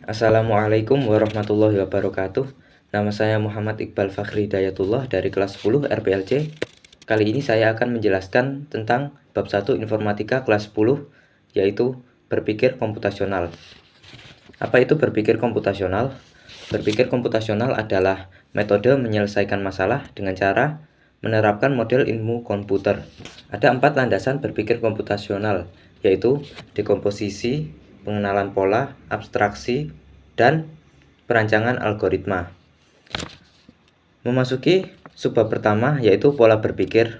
Assalamualaikum warahmatullahi wabarakatuh. Nama saya Muhammad Iqbal Fakhri Dayatullah dari kelas 10 RPLC. Kali ini saya akan menjelaskan tentang bab 1 Informatika kelas 10, yaitu berpikir komputasional. Apa itu berpikir komputasional? Berpikir komputasional adalah metode menyelesaikan masalah dengan cara menerapkan model ilmu komputer. Ada 4 landasan berpikir komputasional, yaitu dekomposisi, pengenalan pola, abstraksi, dan perancangan algoritma. Memasuki subbab pertama, yaitu pola berpikir.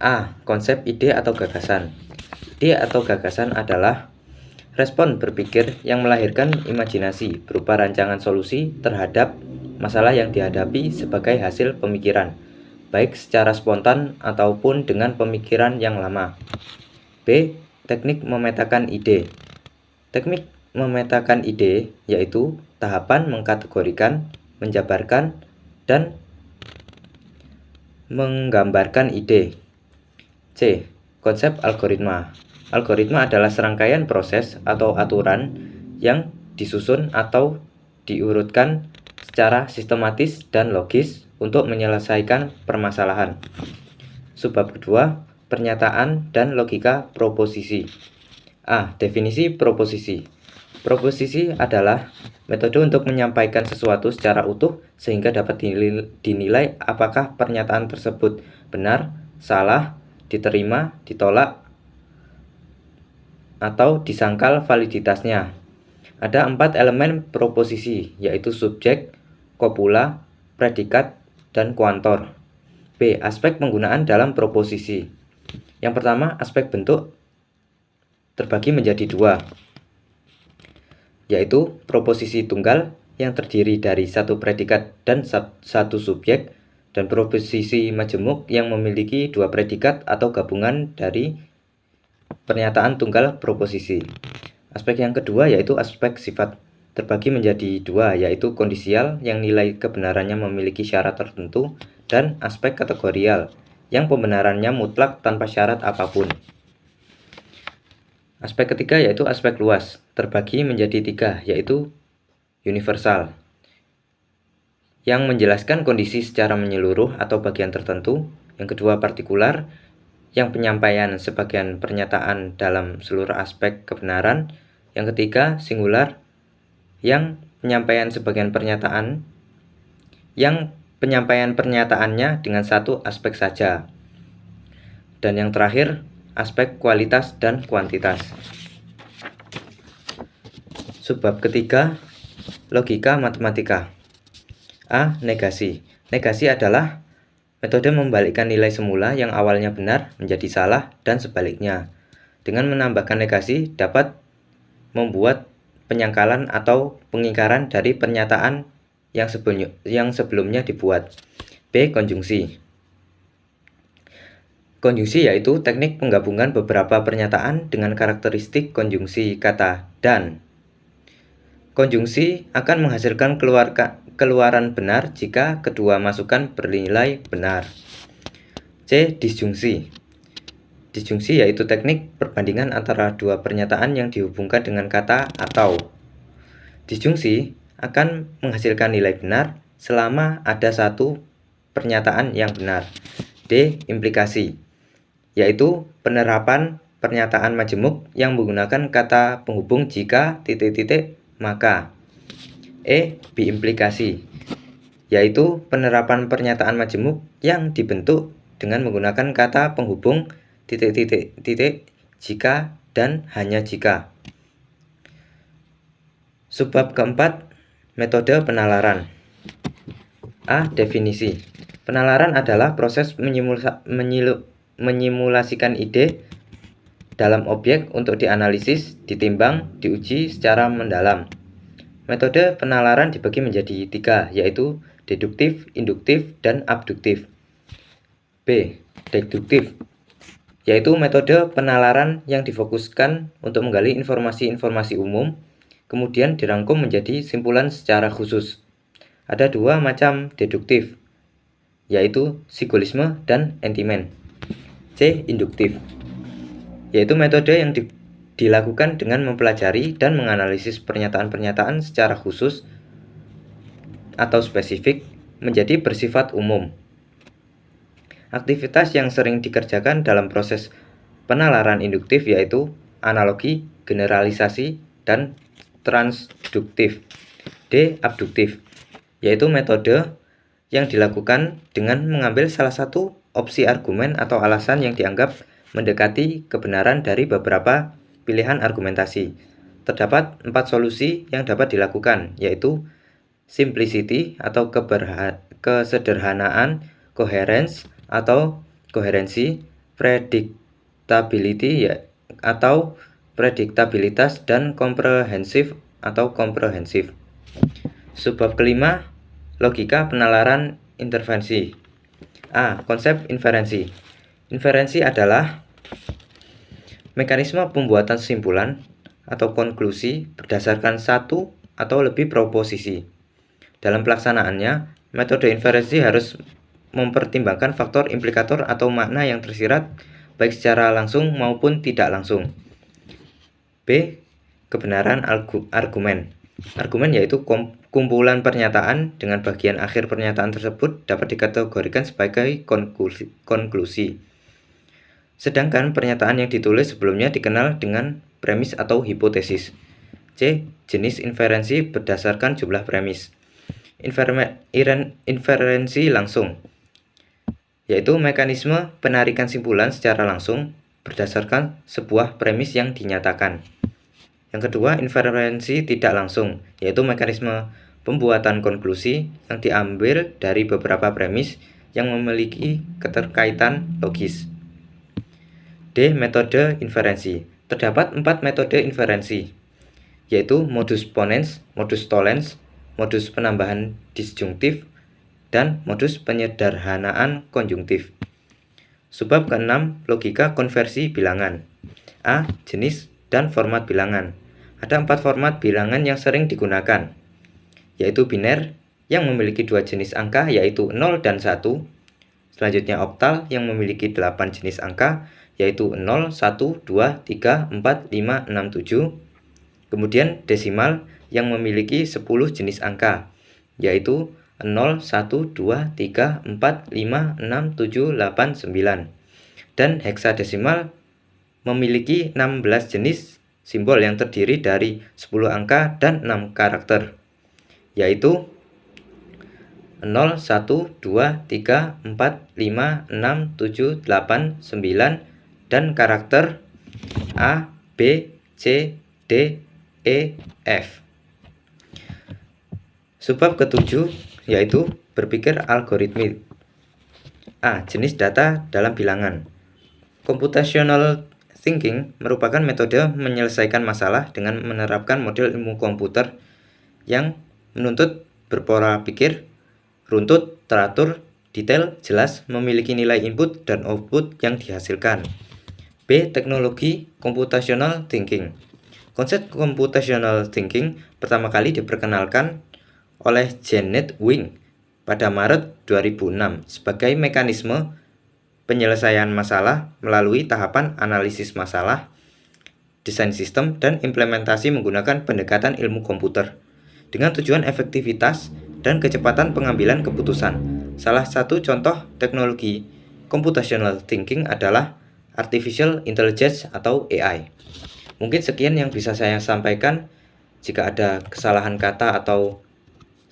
A. Konsep ide atau gagasan. Ide atau gagasan adalah respon berpikir yang melahirkan imajinasi berupa rancangan solusi terhadap masalah yang dihadapi sebagai hasil pemikiran, baik secara spontan ataupun dengan pemikiran yang lama. B. Teknik memetakan ide. Teknik memetakan ide yaitu tahapan mengkategorikan, menjabarkan, dan menggambarkan ide. C. Konsep algoritma. Algoritma adalah serangkaian proses atau aturan yang disusun atau diurutkan secara sistematis dan logis untuk menyelesaikan permasalahan. Subbab kedua, pernyataan dan logika proposisi. A. Definisi proposisi. Proposisi adalah metode untuk menyampaikan sesuatu secara utuh sehingga dapat dinilai apakah pernyataan tersebut benar, salah, diterima, ditolak, atau disangkal validitasnya. Ada 4 elemen proposisi, yaitu subjek, kopula, predikat, dan kuantor. B. Aspek penggunaan dalam proposisi. Yang pertama, aspek bentuk terbagi menjadi 2, yaitu proposisi tunggal yang terdiri dari satu predikat dan satu subjek, dan proposisi majemuk yang memiliki 2 predikat atau gabungan dari pernyataan tunggal proposisi. Aspek yang kedua yaitu aspek sifat, terbagi menjadi 2, yaitu kondisial yang nilai kebenarannya memiliki syarat tertentu, dan aspek kategorial yang pembenarannya mutlak tanpa syarat apapun. Aspek ketiga yaitu aspek luas, terbagi menjadi 3, yaitu universal, yang menjelaskan kondisi secara menyeluruh atau bagian tertentu. Yang kedua partikular, yang penyampaian sebagian pernyataan dalam seluruh aspek kebenaran. Yang ketiga singular, yang penyampaian sebagian pernyataan, yang penyampaian pernyataannya dengan satu aspek saja. Dan yang terakhir, aspek kualitas dan kuantitas. Subbab ketiga, logika matematika. A. Negasi. Negasi adalah metode membalikkan nilai semula yang awalnya benar menjadi salah dan sebaliknya. Dengan menambahkan negasi dapat membuat penyangkalan atau pengingkaran dari pernyataan yang sebelumnya dibuat. B. Konjungsi. Konjungsi yaitu teknik penggabungan beberapa pernyataan dengan karakteristik konjungsi kata dan. Konjungsi akan menghasilkan keluaran benar jika kedua masukan bernilai benar. C. Disjungsi. Disjungsi yaitu teknik perbandingan antara 2 pernyataan yang dihubungkan dengan kata atau. Disjungsi akan menghasilkan nilai benar selama ada satu pernyataan yang benar. D. Implikasi, yaitu penerapan pernyataan majemuk yang menggunakan kata penghubung jika ... maka. E. Biimplikasi, yaitu penerapan pernyataan majemuk yang dibentuk dengan menggunakan kata penghubung ... jika dan hanya jika. Subbab keempat, metode penalaran. A. Definisi. Penalaran adalah proses menyimulasikan ide dalam objek untuk dianalisis, ditimbang, diuji secara mendalam. Metode penalaran dibagi menjadi 3, yaitu deduktif, induktif, dan abduktif. B. Deduktif, yaitu metode penalaran yang difokuskan untuk menggali informasi-informasi umum, kemudian dirangkum menjadi simpulan secara khusus. Ada 2 macam deduktif, yaitu psikolisme dan entimen. C. Induktif, yaitu metode yang dilakukan dengan mempelajari dan menganalisis pernyataan-pernyataan secara khusus atau spesifik menjadi bersifat umum. Aktivitas yang sering dikerjakan dalam proses penalaran induktif yaitu analogi, generalisasi, dan transduktif. D. Abduktif, yaitu metode yang dilakukan dengan mengambil salah satu opsi argumen atau alasan yang dianggap mendekati kebenaran dari beberapa pilihan argumentasi. Terdapat 4 solusi yang dapat dilakukan, yaitu simplicity atau kesederhanaan, coherence atau koherensi, predictability atau prediktabilitas, dan comprehensive atau komprehensif. Subbab kelima, logika penalaran intervensi. A. Konsep inferensi. Inferensi adalah mekanisme pembuatan kesimpulan atau konklusi berdasarkan satu atau lebih proposisi. Dalam pelaksanaannya, metode inferensi harus mempertimbangkan faktor implikator atau makna yang tersirat baik secara langsung maupun tidak langsung. B. Kebenaran argumen. Argumen yaitu kumpulan pernyataan dengan bagian akhir pernyataan tersebut dapat dikategorikan sebagai konklusi. Sedangkan pernyataan yang ditulis sebelumnya dikenal dengan premis atau hipotesis. C. Jenis inferensi berdasarkan jumlah premis. Inferensi langsung, yaitu mekanisme penarikan simpulan secara langsung berdasarkan sebuah premis yang dinyatakan. Yang kedua, inferensi tidak langsung, yaitu mekanisme pembuatan konklusi yang diambil dari beberapa premis yang memiliki keterkaitan logis. D. Metode inferensi. Terdapat 4 metode inferensi, yaitu modus ponens, modus tollens, modus penambahan disjungtif, dan modus penyederhanaan konjungtif. Subbab ke-6, logika konversi bilangan. A. Jenis dan format bilangan. Ada 4 format bilangan yang sering digunakan, yaitu biner yang memiliki 2 jenis angka yaitu 0 dan 1. Selanjutnya oktal yang memiliki 8 jenis angka yaitu 0, 1, 2, 3, 4, 5, 6, 7. Kemudian desimal yang memiliki 10 jenis angka yaitu 0, 1, 2, 3, 4, 5, 6, 7, 8, 9. Dan heksadesimal memiliki 16 jenis simbol yang terdiri dari 10 angka dan 6 karakter, yaitu 0, 1, 2, 3, 4, 5, 6, 7, 8, 9, dan karakter A, B, C, D, E, F. Subbab ke-7 yaitu berpikir algoritmik. A. Jenis data dalam bilangan. Computational thinking merupakan metode menyelesaikan masalah dengan menerapkan model ilmu komputer yang menuntut berpola pikir, runtut, teratur, detail, jelas, memiliki nilai input dan output yang dihasilkan. B. Teknologi computational thinking. Konsep computational thinking pertama kali diperkenalkan oleh Janet Wing pada Maret 2006 sebagai mekanisme penyelesaian masalah melalui tahapan analisis masalah, desain sistem, dan implementasi menggunakan pendekatan ilmu komputer dengan tujuan efektivitas dan kecepatan pengambilan keputusan. Salah satu contoh teknologi computational thinking adalah artificial intelligence atau AI. Mungkin sekian yang bisa saya sampaikan. Jika ada kesalahan kata atau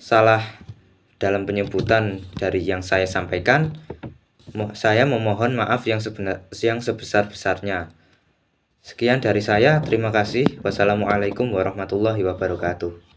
salah dalam penyebutan dari yang saya sampaikan, saya memohon maaf yang sebesar-besarnya. Sekian dari saya, terima kasih. Wassalamualaikum warahmatullahi wabarakatuh.